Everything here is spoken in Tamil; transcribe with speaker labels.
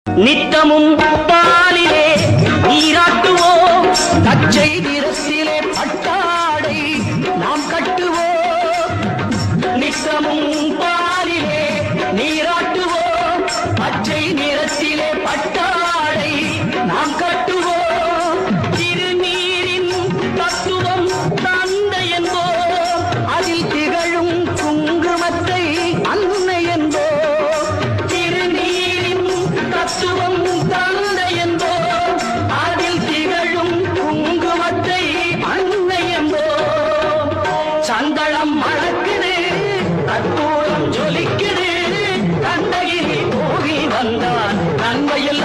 Speaker 1: நித்தமும் பாலிலே நீராட்டுவோம், பச்சை நிறத்திலே பட்டாடை நாம் கட்டுவோம். நித்தமும் பாலிலே நீராட்டுவோம், பச்சை நிறத்திலே பட்டாடை நாம் கட்டுவோம். திருநீரின் தத்துவம் தந்தை என்போம், அதில் திகழும் குங்குமத்தை அன்னை என்போம். திருநீரின் தத்துவம் தந்தை என்போம், அதில் திகழும் குங்குமத்தை அன்னை என்போம். சந்தளம் மணக்குது, கற்பூரம் ஜொலிக்குது, கண்ணகிரி போகி வந்தான் நன்மையில்